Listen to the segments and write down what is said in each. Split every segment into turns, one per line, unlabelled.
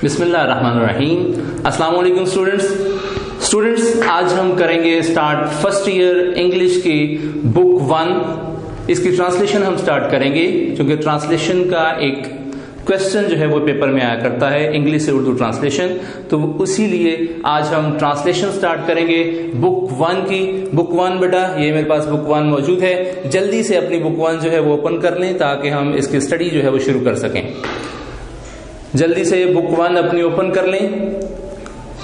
बिस्मिल्लाहिर्रहमानिर्रहीम। अस्सलाम वालेकुम स्टूडेंट्स, आज हम करेंगे स्टार्ट फर्स्ट ईयर इंग्लिश की बुक 1। इसकी ट्रांसलेशन हम स्टार्ट करेंगे क्योंकि ट्रांसलेशन का एक क्वेश्चन जो है वो पेपर में आया करता है, इंग्लिश से उर्दू ट्रांसलेशन। तो इसीलिए आज हम ट्रांसलेशन स्टार्ट करेंगे बुक 1 की। बुक 1 बेटा, ये मेरे पास बुक 1 मौजूद है। जल्दी से अपनी बुक 1 जो है वो ओपन कर लें ताकि हम इसकी स्टडी जो है वो शुरू कर सकें। जल्दी से बुक 1 अपनी ओपन कर लें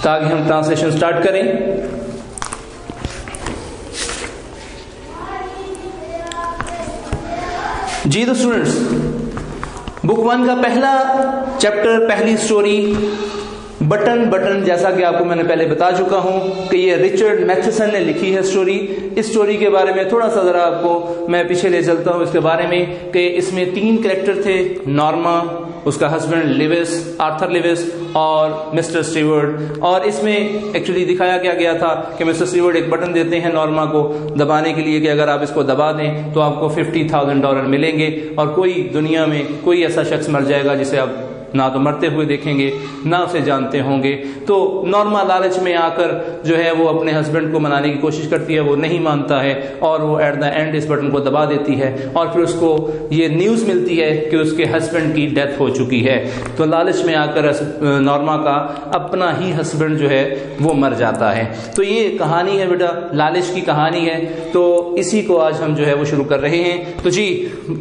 ताकि हम ट्रांसलेशन स्टार्ट करें। जी तो स्टूडेंट्स, बुक 1 का पहला चैप्टर, पहली स्टोरी बटन, जैसा कि आपको मैंने पहले बता चुका हूं कि ये रिचर्ड मैथेसन ने लिखी है स्टोरी। इस स्टोरी के बारे में थोड़ा सा जरा आपको मैं पीछे ले चलता हूं इसके बारे में कि इसमें 3 कैरेक्टर थे, नॉर्मा, उसका हस्बैंड लिविस, आर्थर लिविस और मिस्टर स्टीवर्ट। और इसमें एक्चुअली दिखाया क्या गया था कि मिस्टर स्टीवर्ट एक बटन देते हैं नॉर्मा को दबाने के लिए कि अगर आप इसको दबा दें तो आपको $50,000 मिलेंगे और कोई दुनिया में कोई ऐसा शख्स मर जाएगा जिसे आप ना तो मरते हुए देखेंगे ना उसे जानते होंगे। तो नॉर्मा लालच में आकर जो है वो अपने हस्बैंड को मनाने की कोशिश करती है, वो नहीं मानता है और वो एट द एंड इस बटन को दबा देती है और फिर उसको ये न्यूज़ मिलती है कि उसके हस्बैंड की डेथ हो चुकी है। तो लालच में आकर नॉर्मा का अपना ही हस्बैंड जो है वो मर जाता है। तो ये कहानी है बेटा, लालच की कहानी है। तो इसी को आज हम जो है वो शुरू कर रहे हैं। तो जी,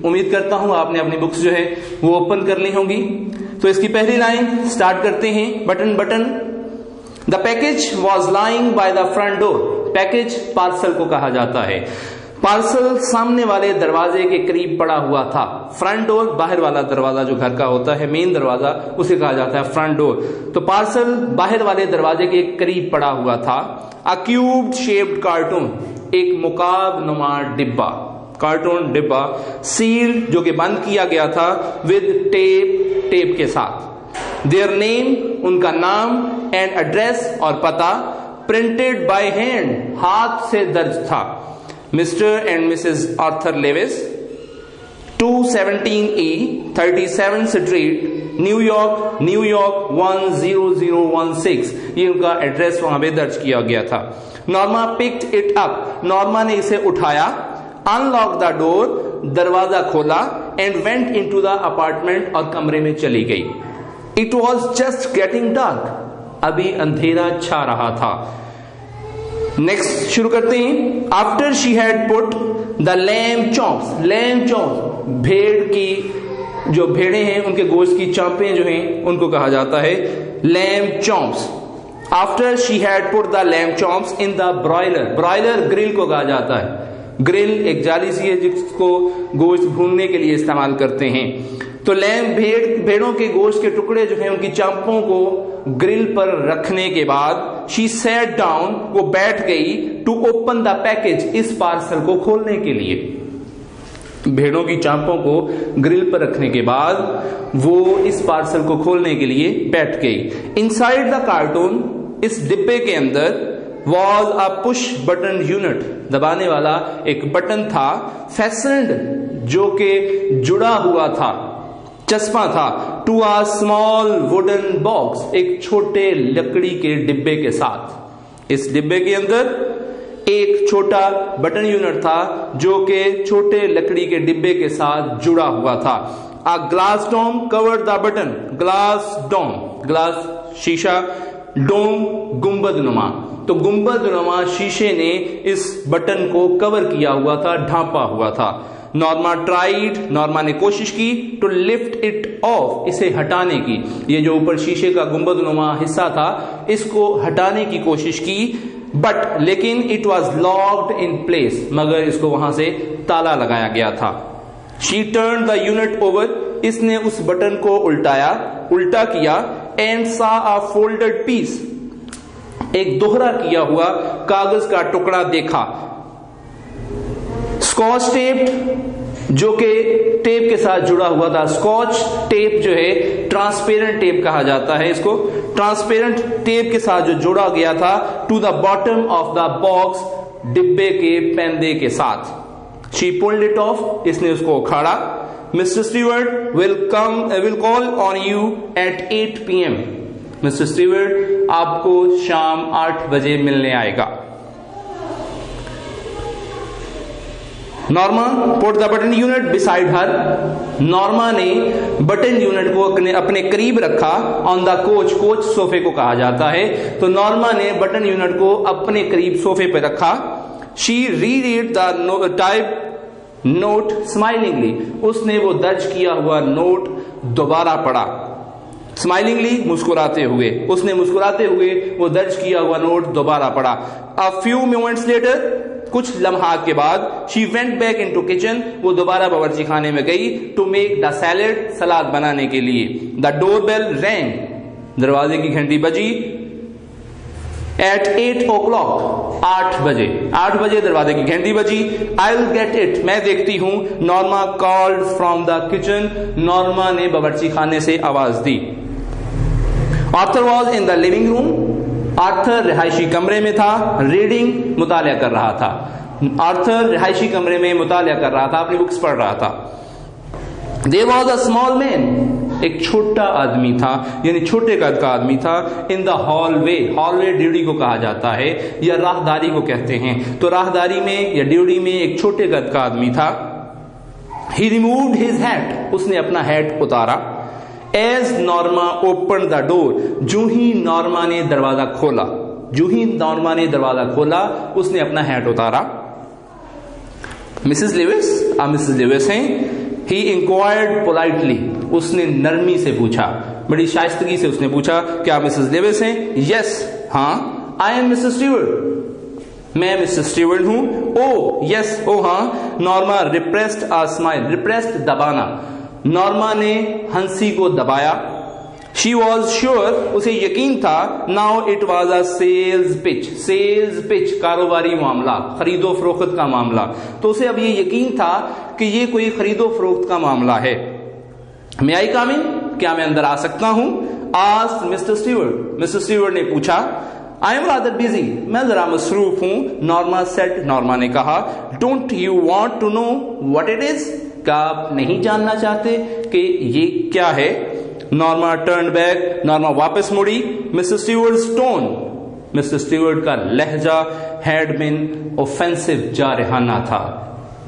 उम्मीद करता हूं आपने अपनी बुक्स जो है वो ओपन कर ली होंगी। तो इसकी पहली लाइन स्टार्ट करते हैं। Button the package was lying by the front door. Package parcel को कहा जाता है। पार्सल सामने वाले दरवाजे के करीब पड़ा हुआ था। फ्रंट डोर बाहर वाला दरवाजा जो घर का होता है, मेन दरवाजा, उसे कहा जाता है फ्रंट डोर। तो पार्सल बाहर वाले दरवाजे के करीब पड़ा हुआ था। अ क्यूब शेप्ड कार्टून, एक मुकाब नुमा डिब्बा, कार्टून डिब्बा, सील्ड जो कि बंद किया गया था, विद टेप के साथ। देयर नेम, उनका नाम, एंड एड्रेस और पता, प्रिंटेड बाय हैंड, हाथ से दर्ज था। Mr and Mrs Arthur Lewis, 217E 37 street, न्यूयॉर्क 10016। ये उनका एड्रेस वहां पे दर्ज किया गया था। Norma picked it up, Norma ने इसे उठाया। अनलॉक द डोर, दरवाजा खोला, and went into the apartment, और कमरे में चली गई। It was just getting dark, अभी अंधेरा छा रहा था। नेक्स्ट शुरू करते हैं। After she had put the lamb chops, भेड़ की जो भेड़े हैं उनके गोश्त की चांपें जो हैं उनको कहा जाता है lamb chops. After she had put the lamb chops in the broiler grill को कहा जाता है। ग्रिल एक जाली सी है जिसको गोश्त भूनने के लिए इस्तेमाल करते हैं। तो लैम्ब भेड़ों के गोश्त के टुकड़े जो हैं उनकी चांपों को ग्रिल पर रखने के बाद शी सैट डाउन, वो बैठ गई, टू ओपन द पैकेज, इस पार्सल को खोलने के लिए। भेड़ों की चांपों को ग्रिल पर रखने के बाद वो इस पार्सल को खोलने के लिए बैठ गई। इनसाइड द कार्टून, इस डिब्बे के अंदर, was a push button unit, दबाने वाला एक बटन था। फैसन्ड, जो के जुड़ा हुआ था, चस्पा था, to a small wooden box, एक छोटे लकड़ी के डिब्बे के साथ। इस डिब्बे के अंदर एक छोटा बटन यूनिट था जो के छोटे लकड़ी के डिब्बे के साथ जुड़ा हुआ था। A glass dome covered the button, glass dome, glass शीशा, डोम गुंबद नुमा, तो गुंबद नुमा शीशे ने इस बटन को कवर किया हुआ था, ढांपा हुआ था। नॉर्मा ट्राइड, नॉर्मा ने कोशिश की, टू लिफ्ट इट ऑफ, इसे हटाने की। ये जो ऊपर शीशे का गुंबद नुमा हिस्सा था इसको हटाने की कोशिश की, बट लेकिन it was locked in place, मगर इसको वहां से ताला लगाया गया था। She turn the unit over, इसने उस बटन को उल्टा किया, एंड सा अ फोल्डेड पीस, एक दोहरा किया हुआ कागज का टुकड़ा देखा। स्कॉच टेप, जो कि टेप के साथ जुड़ा हुआ था। स्कॉच टेप जो है ट्रांसपेरेंट टेप कहा जाता है इसको, ट्रांसपेरेंट टेप के साथ जो जोड़ा गया था, to the bottom of the box, डिब्बे के पैंदे के साथ। शी पुल्ड इट ऑफ, इसने उसको उखाड़ा। Mr. Stewart will call on you at 8 p.m. Mister steward आपको शाम 8 बजे मिलने आएगा। Norma put the button unit beside her. Norma ने बटन यूनिट को अपने करीब रखा। ऑन द कोच, कोच सोफे को कहा जाता है, तो नॉर्मा ने बटन यूनिट को अपने करीब सोफे पे रखा। She read the type note smilingly. उसने वो दर्ज किया हुआ नोट दोबारा पढ़ा। स्माइलिंगली, मुस्कुराते हुए। उसने मुस्कुराते हुए वो दर्ज किया हुआ नोट दोबारा पढ़ा। अ फ्यू मोमेंट्स लेटर, कुछ लम्हात के बाद, she went back into kitchen. वो दोबारा बावर्ची खाने में गई। टू मेक द सैलेड, सलाद बनाने के लिए। द डोर बेल रैंग, दरवाजे की घंटी बजी। एट 8 o'clock, 8 बजे। 8 बजे दरवाजे की घंटी बजी। आई विल गेट इट, मैं देखती हूं। Norma called from the kitchen. Norma ने बावर्ची खाने से आवाज दी। Arthur was in the living room. Arthur रिहायशी कमरे में था। रीडिंग, मुतालिया कर रहा था। आर्थर रिहायशी कमरे में मुतालिया कर रहा था, अपनी बुक्स पढ़ रहा था। There was a small man, एक छोटा आदमी था, यानी छोटे कद का आदमी था। In the hallway, hallway duty को कहा जाता है या राहदारी को कहते हैं, तो राहदारी में या ड्यूटी में एक छोटे कद का आदमी था। ही रिमूव्ड हिज हैट, उसने अपना हैट उतारा। As Norma open the door, जो ही नॉर्मा ने दरवाजा खोला, जो ही नॉर्मा ने दरवाजा खोला, उसने अपना हैट उतारा। मिसेस लिविस, आप मिसेस लिविस हैं? ही इंक्वायर्ड पोलाइटली, उसने नरमी से पूछा, बड़ी शाइस्तगी से उसने पूछा, क्या मिसेस लिविस हैं? यस, हाँ। आई एम मिसेस स्टीवर्ड, मैं मिसेस स्टीवर्ड हूं। ओ यस, ओ हाँ। Norma repressed a smile, repressed दबाना, नॉर्मा ने हंसी को दबाया। शी वॉज श्योर, उसे यकीन था। Now it was a sales pitch, sales pitch कारोबारी मामला, खरीदो फरोख्त का मामला, तो उसे अब ये यकीन था कि ये कोई खरीदो फरोख्त का मामला है। मे आई कम इन, क्या मैं अंदर आ सकता हूं? Asked mister Steward, Mr Steward ने पूछा। आई एम रादर बिजी, मैं जरा मसरूफ हूं। नॉर्मा सेड, नॉर्मा ने कहा। Don't you want to know what it is, क्या आप नहीं जानना चाहते कि ये क्या है? नॉर्मा टर्न बैक, नॉर्मा वापस मुड़ी। Mister stewards tone, mister steward का लहजा हैड बीन ऑफेंसिव, जारहाना था।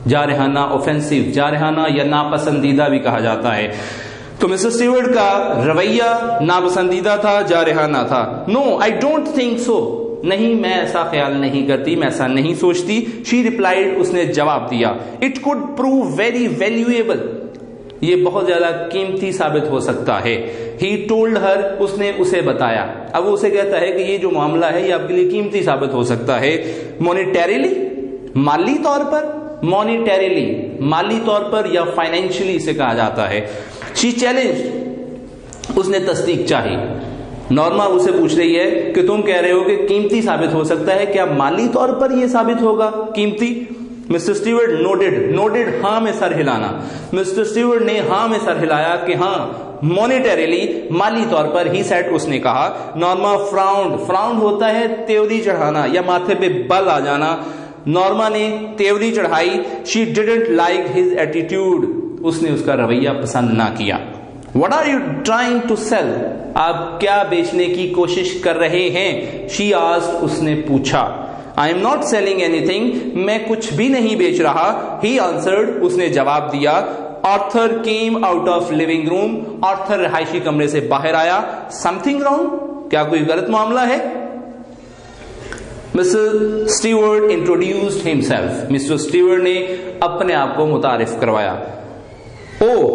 जारहाना, ऑफेंसिव, जारहाना या नापसंदीदा भी कहा जाता है। तो मिस्टर स्टीवर्ड का रवैया नापसंदीदा था, जारहाना था। No I don't think so, नहीं मैं ऐसा ख्याल नहीं करती, मैं ऐसा नहीं सोचती। शी रिप्लाइड, उसने जवाब दिया। It could prove very valuable, ये बहुत ज्यादा कीमती साबित हो सकता है। ही टोल्ड हर, उसने उसे बताया। अब वो उसे कहता है कि ये जो मामला है ये आपके लिए कीमती साबित हो सकता है। मॉनिटरीली, माली तौर पर, मॉनिटरीली माली तौर पर या फाइनेंशियली इसे कहा जाता है। शी चैलेंज, उसने तस्दीक चाही। नॉर्मा उसे पूछ रही है कि तुम कह रहे हो कि कीमती साबित हो सकता है, क्या माली तौर पर यह साबित होगा कीमती? मिस्टर स्टीवर्ड नोटेड, नोटेड हां में सर हिलाना। मिस्टर स्टीवर्ड ने हां में सर हिलाया कि हां, मॉनिटरीली माली तौर पर। ही सेड, उसने कहा। नॉर्मा फ्राउंड, फ्राउंड होता है तेवरी चढ़ाना या माथे पे बल आ जाना। नॉर्मा ने तेवरी चढ़ाई। She didn't like his attitude, उसने उसका रवैया पसंद ना किया। What are you trying to sell? आप क्या बेचने की कोशिश कर रहे हैं? She asked, उसने पूछा। I am not selling anything, मैं कुछ भी नहीं बेच रहा। He answered, उसने जवाब दिया। Arthur came out of living room, Arthur रिहायशी कमरे से बाहर आया। Something wrong? क्या कोई गलत मामला है? Mr. Stewart introduced himself, Mr. Stewart ने अपने आप को मुतारिफ करवाया। Oh,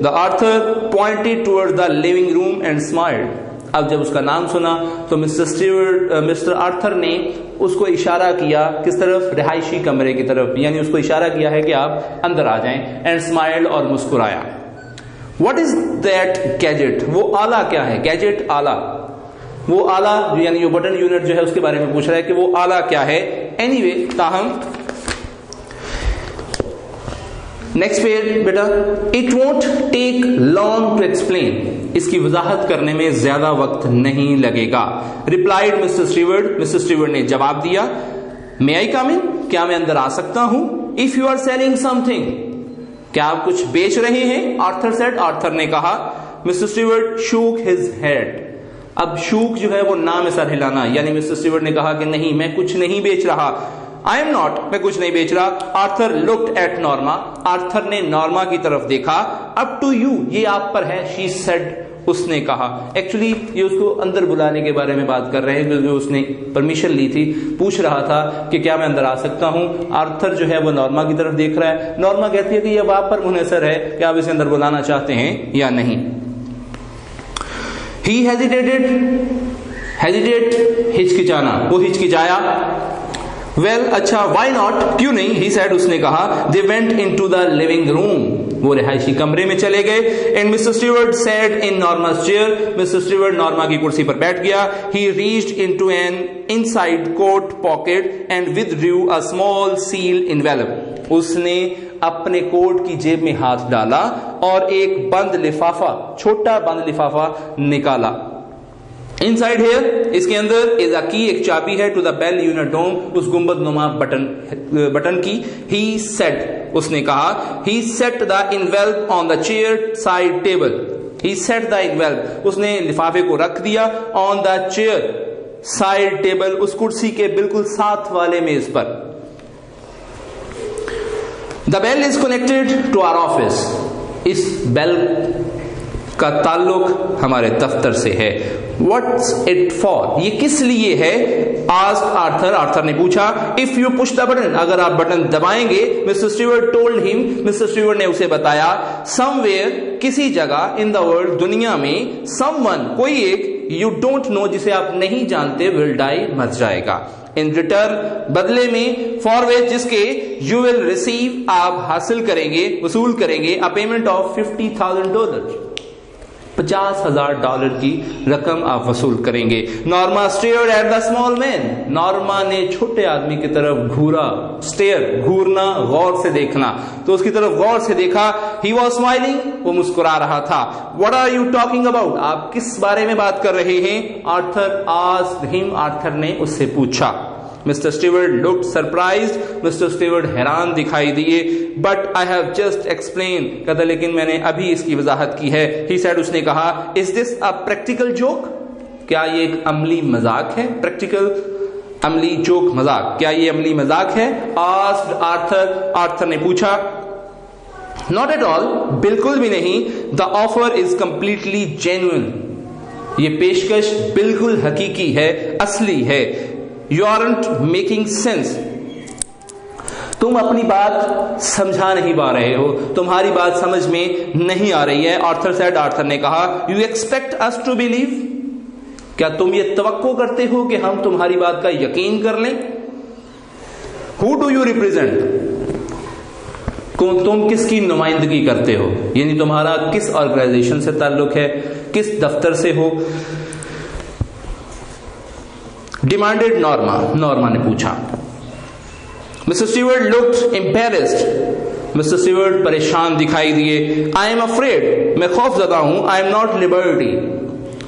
the Arthur pointed towards the living room and smiled. अब जब उसका नाम सुना तो मिस्टर आर्थर ने उसको इशारा किया, किस तरफ? रिहायशी कमरे की तरफ, यानी उसको इशारा किया है कि आप अंदर आ जाएं। एंड स्माइल्ड, और मुस्कुराया। What is that gadget? वो आला क्या है? गैजेट, आला। वो आला यानी जो बटन यूनिट जो है उसके बारे में पूछ रहा है कि वो आला क्या है। एनीवे, ताहम नेक्स्ट पेज बेटा। It won't take long to explain, इसकी वजाहत करने में ज्यादा वक्त नहीं लगेगा। Replied Mr Steward, Mr Steward ने जवाब दिया। मे आई कम इन, क्या मैं अंदर आ सकता हूं? If you are selling something, क्या आप कुछ बेच रहे हैं? आर्थर सेड, आर्थर ने कहा। Mister steward shook his head, अब शूक जो है वो ना में सर हिलाना, यानी मिस्टर स्टीवर्ट ने कहा कि नहीं मैं कुछ नहीं बेच रहा, आई एम नॉट, मैं कुछ नहीं बेच रहा। Arthur looked at Norma, Arthur ने नॉर्मा की तरफ देखा। अप टू यू, ये आप पर है, शी सेड, उसने कहा। एक्चुअली ये उसको अंदर बुलाने के बारे में बात कर रहे हैं, क्योंकि उसने परमिशन ली थी, पूछ रहा था कि क्या मैं अंदर आ सकता हूं। आर्थर जो है वो नॉर्मा की तरफ देख रहा है। नॉर्मा कहती है कि ये अब आप पर मुनहसर है कि आप इसे अंदर बुलाना चाहते हैं या नहीं। ही हेजिटेट, हिचकिचाना, वो हिचकिचाया। वेल अच्छा, वाई नॉट, क्यों नहीं, ही सेड, उसने कहा। They went into the living room, वो रिहायशी कमरे में चले गए। And mister Stewart sat in Norma's chair, mister Stewart Norma की कुर्सी पर बैठ गया। He reached into an inside coat pocket and withdrew a small seal envelope, उसने अपने कोट की जेब में हाथ डाला और एक बंद लिफाफा, छोटा बंद लिफाफा निकाला। इनसाइड हियर, इसके अंदर इज अ की, एक चाबी है, to the bell unit dome, उस गुंबद नुमा बटन की। ही सेट, उसने कहा। He set the envelope on the chair side table, he set the envelope, उसने लिफाफे को रख दिया on the chair side table, उस कुर्सी के बिल्कुल साथ वाले मेज पर। The bell is connected to our office, इस बेल का ताल्लुक हमारे दफ्तर से है। What's it for? ये किस लिए है? Asked Arthur, आर्थर ने पूछा। If you push the button, अगर आप बटन दबाएंगे, Mr. Stewart told him, Mr. Stewart ने उसे बताया, somewhere, किसी जगह, in the world, दुनिया में, someone, कोई एक, you don't know, जिसे आप नहीं जानते, will die, मर जाएगा। In return, बदले में, for which, जिसके you will receive, आप हासिल करेंगे, वसूल करेंगे, a payment of $50,000, $50,000 की रकम आप वसूल करेंगे। Norma stared at the small man, Norma ने छोटे आदमी की तरफ घूरा, स्टेयर, घूरना, गौर से देखना, तो उसकी तरफ गौर से देखा। ही वॉज स्माइलिंग, वो मुस्कुरा रहा था। What are you talking about, आप किस बारे में बात कर रहे हैं? आर्थर आस्क्ड हिम, आर्थर ने उससे पूछा। Mister Stewart looked surprised, mister Stewart हैरान दिखाई दिए। But I have just explain, कहता लेकिन मैंने अभी इसकी वजाहत की है। ही सेड, उसने कहा। Is this a practical joke, क्या ये एक अमली मजाक है? प्रैक्टिकल, अमली, जोक, मजाक, क्या ये अमली मजाक है? आस्क्ड आर्थर, आर्थर ने पूछा। नॉट एट ऑल, बिल्कुल भी नहीं। The offer is completely genuine, ये पेशकश बिल्कुल हकीकी है, असली है। You aren't making sense, तुम अपनी बात समझा नहीं पा रहे हो, तुम्हारी बात समझ में नहीं आ रही है। आर्थर सेड, आर्थर ने कहा। You expect us to believe, क्या तुम ये तवक्को करते हो कि हम तुम्हारी बात का यकीन कर लें? Who do you represent, तुम किसकी नुमाइंदगी करते हो, यानी तुम्हारा किस ऑर्गेनाइजेशन से ताल्लुक है, किस दफ्तर से हो? डिमांडेड नॉर्मा, नॉर्मा ने पूछा। Mister Stewart looked embarrassed, mister Stewart परेशान दिखाई दिए। आई एम अफ्रेड, मैं खौफजदा हूं। आई एम नॉट लिबर्टी,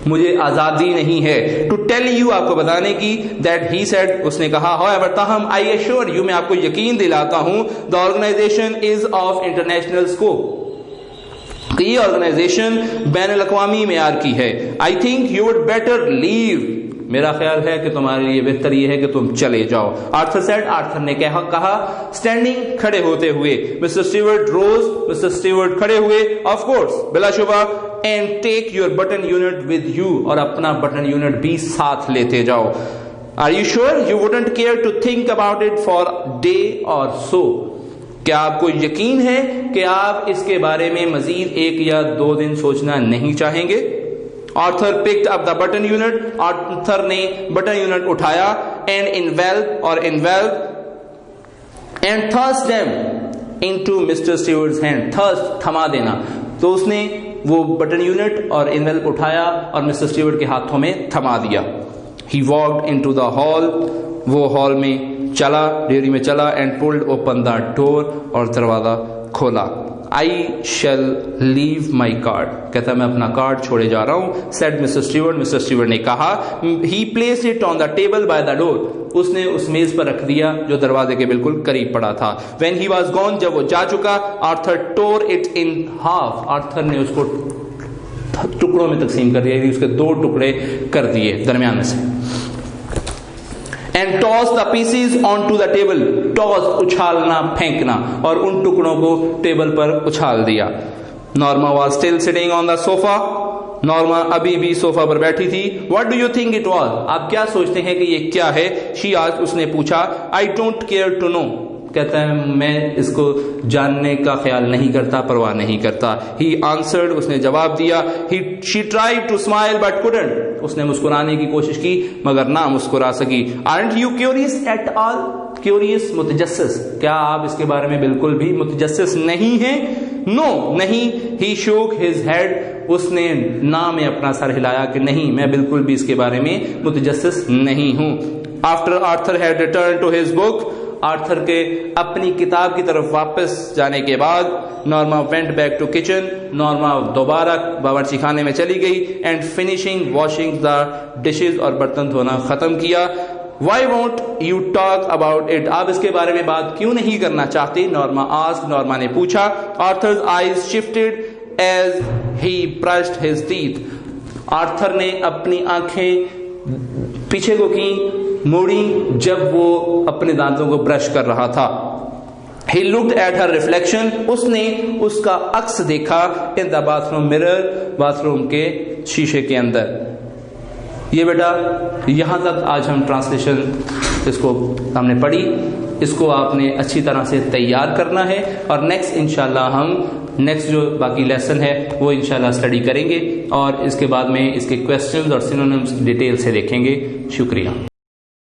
मुझे आजादी नहीं है। टू टेल यू, आपको बताने की। दैट ही सेड, उसने कहा। हाउएवर, ताहम, आई एश्योर यू, मैं आपको यकीन दिलाता हूं। The organisation is of international scope, ये ऑर्गेनाइजेशन बैनुल अक़वामी मेयार की है। I think you would better leave, मेरा ख्याल है कि तुम्हारे लिए बेहतर यह है कि तुम चले जाओ। आर्थर सेड, आर्थर ने कहा। स्टैंडिंग, खड़े होते हुए। Mister Stewart rose, mister Stewart खड़े हुए। ऑफ कोर्स, बिलाशुबा। And take your button unit with you, और अपना बटन यूनिट भी साथ लेते जाओ। Are you sure you wouldn't care to think about it for day or so, क्या आपको यकीन है कि आप इसके बारे में मजीद 1 या 2 दिन सोचना नहीं चाहेंगे? Arthur picked up the button unit, Arthur ने बटन यूनिट उठाया। एंड इनवेल्प, और envelope, and thrust them into mister Stewart's hand, thrust, थमा देना, तो उसने वो बटन यूनिट और इनवेल्प उठाया और मिस्टर स्टीवर्ट के हाथों में थमा दिया। ही वॉक्ड इनटू द हॉल, वो हॉल में चला, डेयरी में चला। And pulled open the door, और दरवाजा खोला। आई शैल लीव माई कार्ड, कहता मैं अपना कार्ड छोड़े जा रहा हूं। Said mister Stewart, mister Stewart ने कहा। ही placed it on the table by the door, उसने उस मेज पर रख दिया जो दरवाजे के बिल्कुल करीब पड़ा था। व्हेन ही वाज गॉन, जब वो जा चुका, Arthur tore it in half, Arthur ने उसको टुकड़ों में तकसीम कर दिया, उसके 2 टुकड़े कर दिए दरमियान में से। And toss the pieces onto the table, toss उछालना फेंकना, और उन टुकड़ों को टेबल पर उछाल दिया। Norma was still sitting on the sofa, Norma अभी भी सोफा पर बैठी थी। What do you think it was, आप क्या सोचते हैं कि ये क्या है? शी आस्क्ड, उसने पूछा। I don't care to know, कहता है मैं इसको जानने का ख्याल नहीं करता, परवाह नहीं करता। ही आंसर्ड, उसने जवाब दिया। She tried to smile but couldn't, उसने मुस्कुराने की कोशिश की मगर ना मुस्कुरा सकी। Aren't you curious at all, curious मुतजस्सिस, क्या आप इसके बारे में बिल्कुल भी मुतजस्सिस नहीं हैं? नो, नहीं। ही शोक हिज हेड, उसने ना में अपना सर हिलाया कि नहीं, मैं बिल्कुल भी इसके बारे में मुतजस्सिस नहीं हूं। After Arthur had return to his book, Arthur के अपनी किताब की तरफ वापस जाने के बाद Norma went back to kitchen, Norma दोबारा बावर्ची खाने में चली गई। And finishing washing the dishes, और बर्तन धोना खत्म किया। Why won't you talk about it, आप इसके बारे में बात क्यों नहीं करना चाहते? नॉर्मा आस्क्ड, नॉर्मा ने पूछा। Arthur's eyes shifted as he brushed his teeth, Arthur ने अपनी आंखें पीछे को की, मोड़ी जब वो अपने दांतों को ब्रश कर रहा था। He looked at her reflection, उसने उसका अक्स देखा। in the bathroom mirror, bathroom के शीशे के अंदर। ये बेटा यहाँ तक आज हम ट्रांसलेशन इसको हमने पढ़ी, इसको आपने अच्छी तरह से तैयार करना है, और नेक्स्ट इंशाल्लाह हम नेक्स्ट जो बाकी लेसन है वो इंशाल्लाह स्टडी करेंगे, और इसके बाद में इसके क्वेश्चंस और सिनोनिम्स डिटेल से देखेंगे। शुक्रिया।